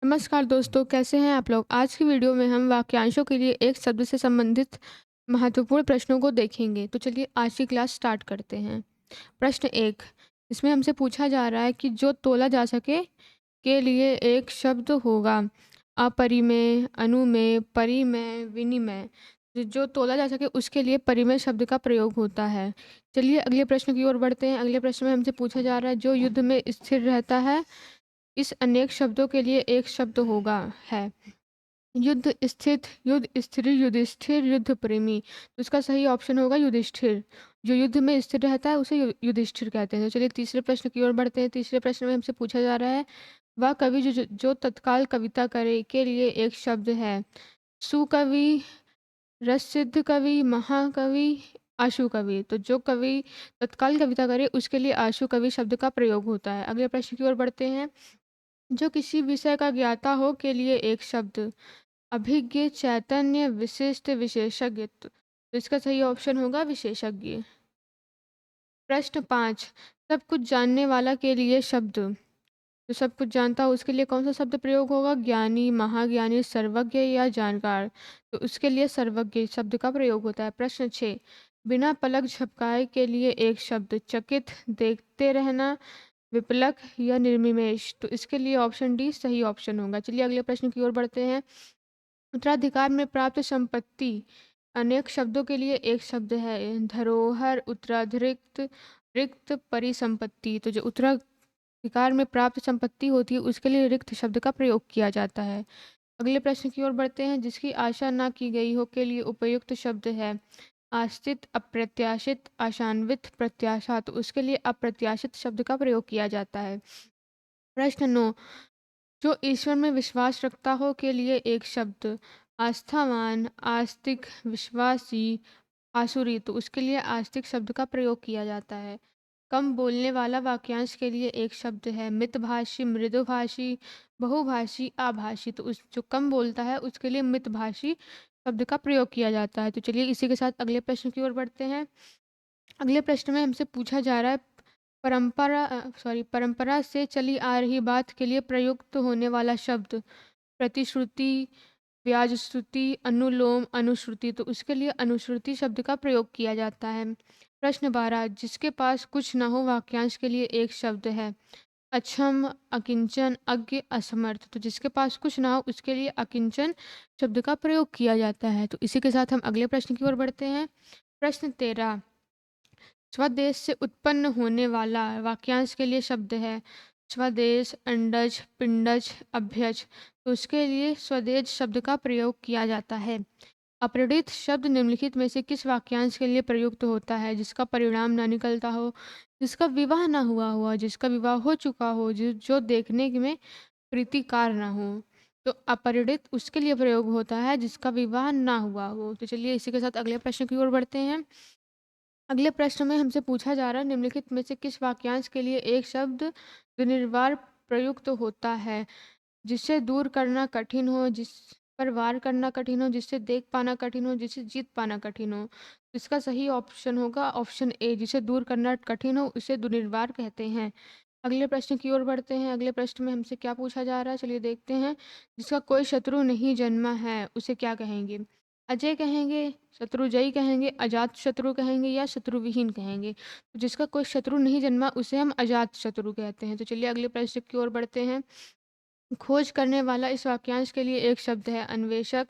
नमस्कार दोस्तों, कैसे हैं आप लोग? आज की वीडियो में हम वाक्यांशों के लिए एक शब्द से संबंधित महत्वपूर्ण प्रश्नों को देखेंगे। तो चलिए आज की क्लास स्टार्ट करते हैं। प्रश्न 1, इसमें हमसे पूछा जा रहा है कि जो तोला जा सके के लिए एक शब्द होगा। अपरिमेय, अनुमेय, परिमेय, विनिमय। जो तोला जा सके उसके लिए परिमेय शब्द का प्रयोग होता है। चलिए अगले प्रश्न की ओर बढ़ते हैं। अगले प्रश्न में हमसे पूछा जा रहा है जो युद्ध में स्थिर रहता है, इस अनेक शब्दों के लिए एक शब्द होगा है। युद्ध स्थित, युद्ध स्थिर, युधिष्ठिर, युद्ध प्रेमी। तो इसका सही ऑप्शन होगा युधिष्ठिर। जो युद्ध में स्थिर रहता है उसे युधिष्ठिर कहते हैं। तो चलिए तीसरे प्रश्न की ओर बढ़ते हैं। तीसरे प्रश्न में हमसे पूछा जा रहा है वह कवि जो तत्काल कविता करे के लिए एक शब्द है। सुकवि, रससिद्ध कवि, महाकवि, आशु कवि। तो जो कवि तत्काल कविता करे उसके लिए आशु कवि शब्द का प्रयोग होता है। अगले प्रश्न की ओर बढ़ते हैं। जो किसी विषय का ज्ञाता हो के लिए एक शब्द। अभिज्ञ, चैतन्य, विशिष्ट, विशेषज्ञ। तो इसका सही ऑप्शन होगा विशेषज्ञ। प्रश्न 5, सब कुछ जानने वाला के लिए शब्द। जो सब कुछ जानता हो उसके लिए कौन सा शब्द प्रयोग होगा? ज्ञानी, महाज्ञानी, सर्वज्ञ या जानकार। तो उसके लिए सर्वज्ञ शब्द का प्रयोग होता है। प्रश्न 6, बिना पलक झपकाए के लिए एक शब्द। चकित, देखते रहना, विपलक या निर्निमेष। तो इसके लिए ऑप्शन डी सही ऑप्शन होगा। चलिए अगले प्रश्न की ओर बढ़ते हैं। उत्तराधिकार में प्राप्त संपत्ति। अनेक शब्दों के लिए एक शब्द है। धरोहर, उत्तराधिरिक्त, रिक्त, परिसंपत्ति। तो जो उत्तराधिकार में प्राप्त संपत्ति होती है उसके लिए रिक्त शब्द का प्रयोग किया जाता है। अगले प्रश्न की ओर बढ़ते हैं। जिसकी आशा ना की गई हो के लिए उपयुक्त शब्द है। आश्रित, अप्रत्याशित, आशान्वित, प्रत्याशा। तो उसके लिए अप्रत्याशित शब्द का प्रयोग किया जाता है। प्रश्न 9, जो ईश्वर में विश्वास रखता हो के लिए एक शब्द। आस्थावान, आस्तिक, विश्वासी, आसुरी। तो उसके लिए आस्तिक शब्द का प्रयोग किया जाता है। कम बोलने वाला वाक्यांश के लिए एक शब्द है। मितभाषी, मृदुभाषी, बहुभाषी, आभाषी। तो उस जो कम बोलता है उसके लिए मितभाषी शब्द का प्रयोग किया जाता है। तो चलिए इसी के साथ अगले प्रश्न की ओर बढ़ते हैं। अगले प्रश्न में हमसे पूछा जा रहा है परंपरा से चली आ रही बात के लिए प्रयुक्त होने वाला शब्द। प्रतिश्रुति, व्याज श्रुति, अनुलोम, अनुश्रुति। तो उसके लिए अनुश्रुति शब्द का प्रयोग किया जाता है। प्रश्न 12, जिसके पास कुछ न हो वाक्यांश के लिए एक शब्द है। अक्षम, अकिंचन, अज्ञ, असमर्थ। तो जिसके पास कुछ ना हो उसके लिए अकिंचन शब्द का प्रयोग किया जाता है। तो इसी के साथ हम अगले प्रश्न की ओर बढ़ते हैं। प्रश्न 13, स्वदेश से उत्पन्न होने वाला वाक्यांश के लिए शब्द है। स्वदेश, अंडज, पिंडज, अभ्यज। तो उसके लिए स्वदेश शब्द का प्रयोग किया जाता है। अपरिणित शब्द निम्नलिखित में से किस वाक्यांश के लिए प्रयुक्त होता है? जिसका परिणाम ना निकलता हो, जिसका विवाह ना हुआ हुआ, जिसका विवाह हो चुका हो, जो देखने में प्रीतिकार ना हो। तो अपरिणित उसके लिए प्रयोग होता है जिसका विवाह ना हुआ हो। तो चलिए इसी के साथ अगले प्रश्न की ओर बढ़ते हैं। अगले प्रश्न में हमसे पूछा जा रहा है निम्नलिखित में से किस वाक्यांश के लिए एक शब्द द्विनिर्वार प्रयुक्त होता है। जिससे दूर करना कठिन हो, जिस पर वार करना कठिन हो, जिससे देख पाना कठिन हो, जिससे जीत पाना कठिन हो। तो इसका सही ऑप्शन होगा ऑप्शन ए, जिसे दूर करना कठिन हो उसे दुर्निवार कहते हैं। अगले प्रश्न की ओर बढ़ते हैं। अगले प्रश्न में हमसे क्या पूछा जा रहा है चलिए देखते हैं। जिसका कोई शत्रु नहीं जन्मा है उसे क्या कहेंगे? अजय कहेंगे, शत्रुजयी कहेंगे, अजात शत्रु कहेंगे या शत्रुविहीन कहेंगे। तो जिसका कोई शत्रु नहीं जन्मा उसे हम अजात शत्रु कहते हैं। तो चलिए अगले प्रश्न की ओर बढ़ते हैं। खोज करने वाला इस वाक्यांश के लिए एक शब्द है। अन्वेषक,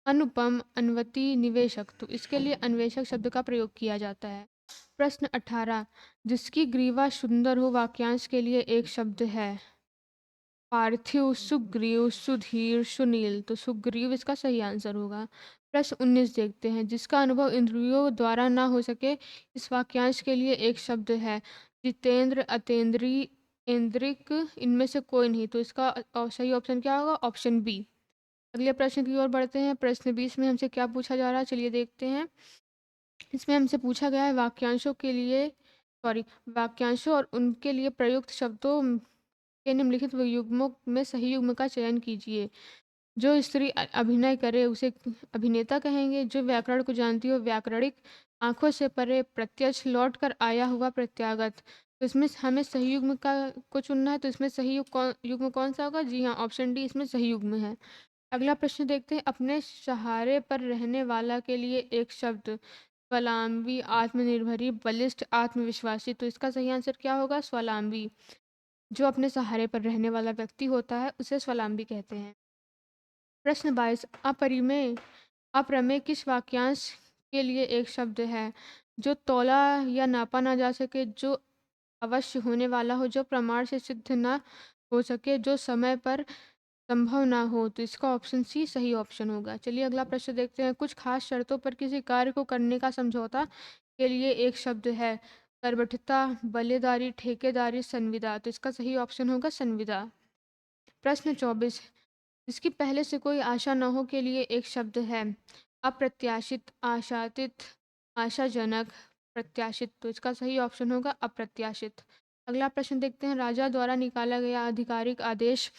अनुपम, अन्वती, निवेशक। तो इसके लिए अन्वेषक शब्द का प्रयोग किया जाता है। प्रश्न 18, जिसकी ग्रीवा सुंदर हो वाक्यांश के लिए एक शब्द है। पार्थिव, सुग्रीव, सुधीर, सुनील। तो सुग्रीव इसका सही आंसर होगा। प्रश्न 19 देखते हैं। जिसका अनुभव इंद्रियों द्वारा ना हो सके इस वाक्यांश के लिए एक शब्द है। जितेंद्र, अतेंद्री, इंद्रिक। इनमें से कोई नहीं। तो इसका सही ऑप्शन क्या होगा? Option B. अगले प्रश्न की ओर बढ़ते हैं। प्रश्न 20 में हमसे क्या पूछा जा रहा है चलिए देखते हैं। इसमें हमसे पूछा गया है वाक्यांशों और उनके लिए प्रयुक्त शब्दों के निम्नलिखित युग्मों में सही युग्म का चयन कीजिए। जो स्त्री अभिनय करे उसे अभिनेता कहेंगे। जो व्याकरण को जानती हो व्याकरणिक। आंखों से परे, प्रत्यक्ष, लौट कर आया हुआ, प्रत्यागत। तो इसमें हमें सही युग्म का को चुनना है, तो इसमें सही युग्म कौन सा होगा? जी हाँ, ऑप्शन डी इसमें सही युग्म है। अगला प्रश्न देखते हैं, अपने सहारे पर रहने वाला के लिए एक शब्द। स्वावलंबी, आत्मनिर्भरी, बलिष्ठ, आत्मविश्वासी। तो इसका सही आंसर क्या होगा? स्वावलंबी। जो अपने सहारे पर रहने वाला व्यक्ति होता है उसे स्वावलंबी कहते हैं। प्रश्न 22, अपरिमेय। अप्रमेय किस वाक्यांश के लिए एक शब्द है? जो तौला या नापा ना जा सके, जो अवश्य होने वाला हो, जो प्रमाण से सिद्ध ना हो सके, जो समय पर संभव ना हो। तो इसका ऑप्शन सी सही ऑप्शन होगा। चलिए अगला प्रश्न देखते हैं, कुछ खास शर्तों पर किसी कार्य को करने का समझौता के लिए एक शब्द है। करबठता, बल्लेदारी, ठेकेदारी, संविदा। तो इसका सही ऑप्शन होगा संविदा। प्रश्न 24, जिसकी पहले से कोई आशा न हो के लिए एक शब्द है। अप्रत्याशित, आशातीत, आशाजनक, प्रत्याशित। तो इसका सही ऑप्शन होगा अप्रत्याशित। अगला प्रश्न देखते हैं, राजा द्वारा निकाला गया आधिकारिक आदेश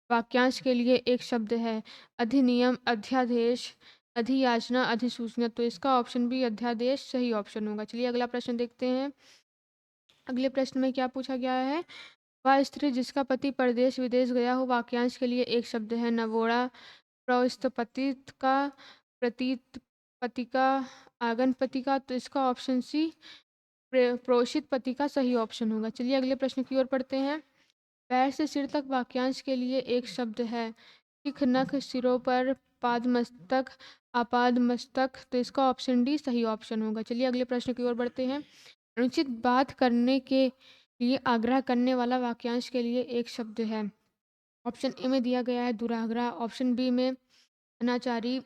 वाक्यांश के लिए एक शब्द है। अधिनियम, अध्यादेश, अधियाचना, अधिसूचना। तो इसका ऑप्शन बी अध्यादेश सही ऑप्शन होगा। चलिए अगला प्रश्न देखते हैं। अगले प्रश्न में क्या पूछा गया है? वह स्त्री जिसका पति परदेश विदेश गया हो, वाक्यांश के लिए एक शब्द है। नवोढ़ा, प्रौस्त्पतित का, प्रतीत पति का, आगन पति का। तो इसका ऑप्शन सी प्रोषित पति का सही ऑप्शन होगा। चलिए अगले प्रश्न की ओर पढ़ते हैं। पैर से सिर तक वाक्यांश के लिए एक शब्द है। शिख, नख, सिरों पर, पाद मस्तक, आपाद मस्तक। तो इसका ऑप्शन डी सही ऑप्शन होगा। चलिए अगले प्रश्न की ओर बढ़ते हैं। अनुचित बात करने के लिए आग्रह करने वाला वाक्यांश के लिए एक शब्द है। ऑप्शन ए में दिया गया है दुराग्रह, ऑप्शन बी में अनाचारी,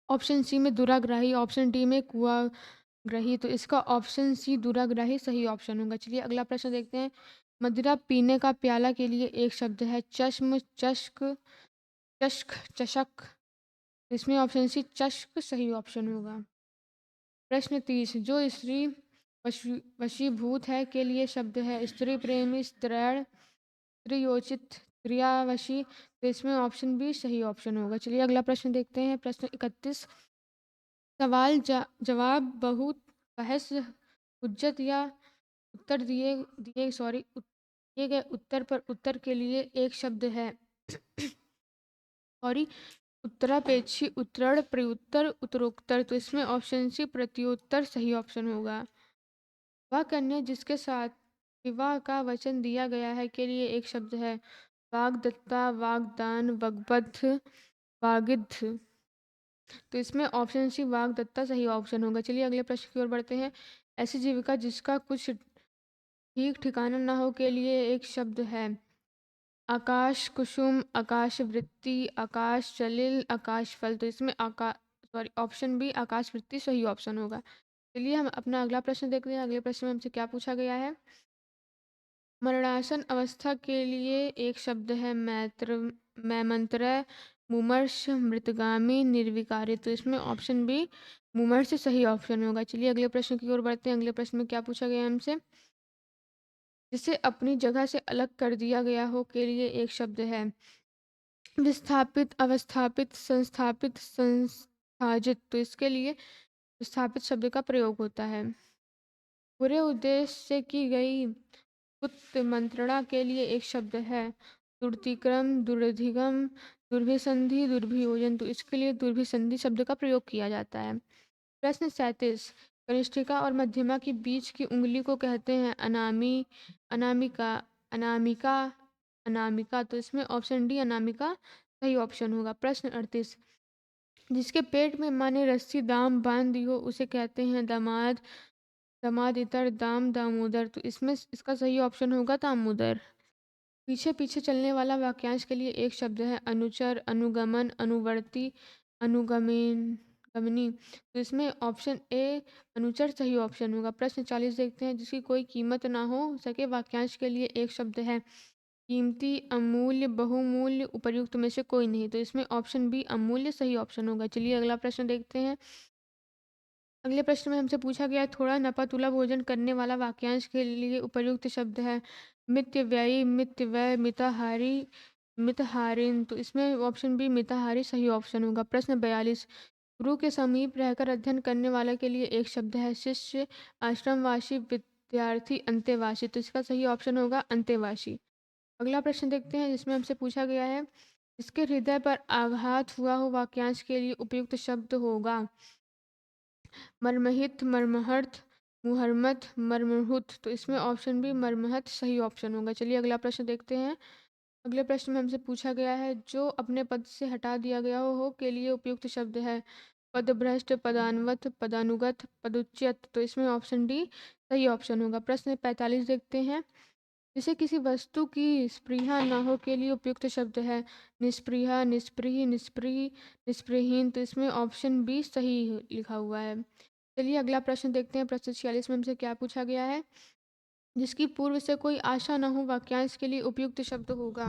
ऑप्शन सी में दुराग्राही, ऑप्शन डी में कुआग्रही। तो इसका ऑप्शन सी दुराग्राही सही ऑप्शन होगा। चलिए अगला प्रश्न देखते हैं। मदिरा पीने का प्याला के लिए एक शब्द है। चश्म, चष्क, चष्क, चषक। इसमें ऑप्शन सी चष्क सही ऑप्शन होगा। प्रश्न 30, जो स्त्री वशीभूत है के लिए शब्द है। स्त्री प्रेमी, स्त्रैण, स्त्रीयोचित, क्रियावशी। तो इसमें ऑप्शन बी सही ऑप्शन होगा। चलिए अगला प्रश्न देखते हैं। प्रश्न 31, सवाल जवाब, बहुत, बहस, हुज्जत या उत्तर दिए गए उत्तर पर उत्तर के लिए एक शब्द है। सॉरी, उत्तरापेक्षी, उत्तरण, प्रत्युत्तर, उत्तरोत्तर। तो इसमें ऑप्शन सी प्रत्युत्तर सही ऑप्शन होगा। वह कन्या जिसके साथ विवाह का वचन दिया गया है के लिए एक शब्द है। वाग्दत्ता, वाग्दान, वगबद्ध, वागिद्ध। तो इसमें ऑप्शन सी वाग्दत्ता सही ऑप्शन होगा। चलिए अगले प्रश्न की ओर बढ़ते हैं। ऐसी जीविका जिसका कुछ ठीक ठिकाना ना हो के लिए एक शब्द है। आकाश कुसुम, आकाश वृत्ति, आकाश चलिल, आकाश फल। तो इसमें ऑप्शन बी आकाश वृत्ति सही ऑप्शन होगा। चलिए हम अपना अगला प्रश्न देखते हैं। अगले प्रश्न में हमसे क्या पूछा गया है? मरणासन अवस्था के लिए एक शब्द है। मैमंत्रय, मुमर्ष, मृतगामी, निर्विकारी। तो इसमें ऑप्शन बी मुमर्ष सही ऑप्शन होगा। चलिए अगले प्रश्न की ओर बढ़ते हैं। अगले प्रश्न में क्या पूछा गया है हमसे? जिसे अपनी जगह से अलग कर दिया गया हो के लिए एक शब्द है। विस्थापित, अवस्थापित, संस्थापित, संस्थाजित। तो इसके लिए विस्थापित शब्द का प्रयोग होता है। बुरे उद्देश्य से की गई उत्मंत्रणा के लिए एक शब्द है। दुर्तिक्रम, दुर्धिगम, दुर्भिसंधि, दुर्भियोजन। तो इसके लिए दुर्भिसंधि शब्द का प्रयोग किया जाता है। प्रश्न 37, कनिष्ठिका और मध्यमा के बीच की उंगली को कहते हैं अनामी, अनामिका, अनामिका, अनामिका। तो इसमें ऑप्शन डी अनामिका सही ऑप्शन होगा। प्रश्न 38, जिसके पेट में माँ ने रस्सी दाम बांध दी हो उसे कहते हैं दामाद, दामादितर, दाम, दामोदर। तो इसमें इसका सही ऑप्शन होगा दामोदर। पीछे पीछे चलने वाला वाक्यांश के लिए एक शब्द है। अनुचर, अनुगमन, अनुवर्ती, गमनी। तो इसमें ऑप्शन ए अनुचर सही ऑप्शन होगा। प्रश्न 40 देखते हैं, जिसकी कोई कीमत ना हो सके वाक्यांश के लिए एक शब्द है। कीमती, अमूल्य, बहुमूल्य, उपर्युक्त में से कोई नहीं। तो इसमें ऑप्शन बी अमूल्य सही ऑप्शन होगा। चलिए अगला प्रश्न देखते हैं। अगले प्रश्न में हमसे पूछा गया है, थोड़ा नपा तुला भोजन करने वाला वाक्यांश के लिए उपयुक्त शब्द है। मितव्ययी, मितव्यय, मिताहारी, मितहारिन। तो इसमें ऑप्शन बी मिताहारी सही ऑप्शन होगा। प्रश्न 42, गुरु के समीप रहकर अध्ययन करने वाला के लिए एक शब्द है। शिष्य, आश्रमवासी, विद्यार्थी, अंतेवासी। तो इसका सही ऑप्शन होगा अंतेवासी। अगला प्रश्न देखते हैं जिसमें हमसे पूछा गया है, जिसके हृदय पर आघात हुआ हो वाक्यांश के लिए उपयुक्त शब्द होगा। मर्महित, मर्महर्त, मुहर्मत, मर्महुत। तो इसमें ऑप्शन बी मर्महत सही ऑप्शन होगा। चलिए अगला प्रश्न देखते हैं। अगले प्रश्न में हमसे पूछा गया है, जो अपने पद से हटा दिया गया हो के लिए उपयुक्त शब्द है। पदभ्रष्ट, पदान्वत, पदानुगत, पदुच्यत। तो इसमें ऑप्शन डी सही ऑप्शन होगा। प्रश्न 45 देखते हैं, जिसे किसी वस्तु की स्पृहा न हो के लिए उपयुक्त शब्द है। निस्पृहा, निस्पृही, निस्पृही, निस्पृहीन। तो इसमें ऑप्शन बी सही लिखा हुआ है। चलिए अगला प्रश्न देखते हैं। प्रश्न 46 में हमसे क्या पूछा गया है, जिसकी पूर्व से कोई आशा न हो वाक्यांश के लिए उपयुक्त शब्द होगा।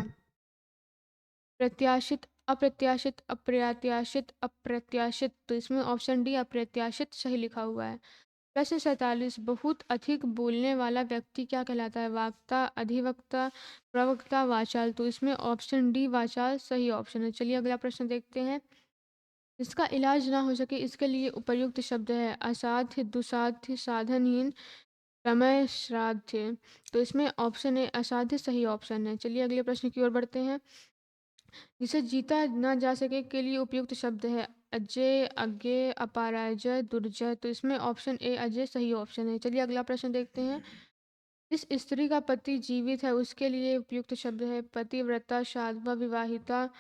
प्रत्याशित, अप्रत्याशित, अप्रत्याशित, अप्रत्याशित। तो इसमें ऑप्शन डी अप्रत्याशित सही लिखा हुआ है। प्रश्न 47, बहुत अधिक बोलने वाला व्यक्ति क्या कहलाता है। वक्ता, अधिवक्ता, प्रवक्ता, वाचाल। तो इसमें ऑप्शन डी वाचाल सही ऑप्शन है। चलिए अगला प्रश्न देखते हैं। जिसका इलाज ना हो सके इसके लिए उपयुक्त शब्द है। असाध्य, दुसाध्य, साधनहीन, प्रमेय, श्राद्ध। तो इसमें ऑप्शन ए असाध्य सही ऑप्शन है। चलिए अगले प्रश्न की ओर बढ़ते हैं। जिसे जीता ना जा सके के लिए उपयुक्त शब्द है। अजय, अज्ञेय, अपराजय, दुर्जय। तो इसमें ऑप्शन ए अजय सही ऑप्शन है। चलिए अगला प्रश्न देखते हैं। जिस स्त्री का पति जीवित है उसके लिए उपयुक्त शब्द है। पतिव्रता, साध्वा, विवाहिता,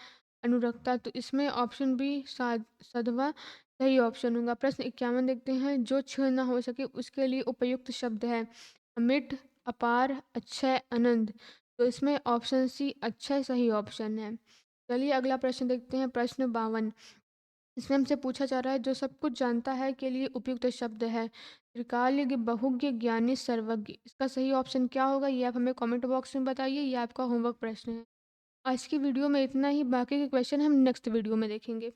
अनुरक्ता। तो इसमें ऑप्शन बी सधवा सही ऑप्शन होगा। प्रश्न 51 देखते हैं। जो छह ना हो सके उसके लिए उपयुक्त शब्द है। अमिट, अपार, अक्षय, अनंत। तो इसमें ऑप्शन सी अक्षय सही ऑप्शन है। चलिए अगला प्रश्न देखते हैं। प्रश्न 52, इसमें हमसे पूछा जा रहा है, जो सब कुछ जानता है के लिए उपयुक्त शब्द है। त्रिकालज्ञ, बहुज्ञ, ज्ञानी, सर्वज्ञ। इसका सही ऑप्शन क्या होगा ये आप हमें कमेंट बॉक्स में बताइए। ये आपका होमवर्क प्रश्न है। आज की वीडियो में इतना ही, बाकी के क्वेश्चन हम नेक्स्ट वीडियो में देखेंगे।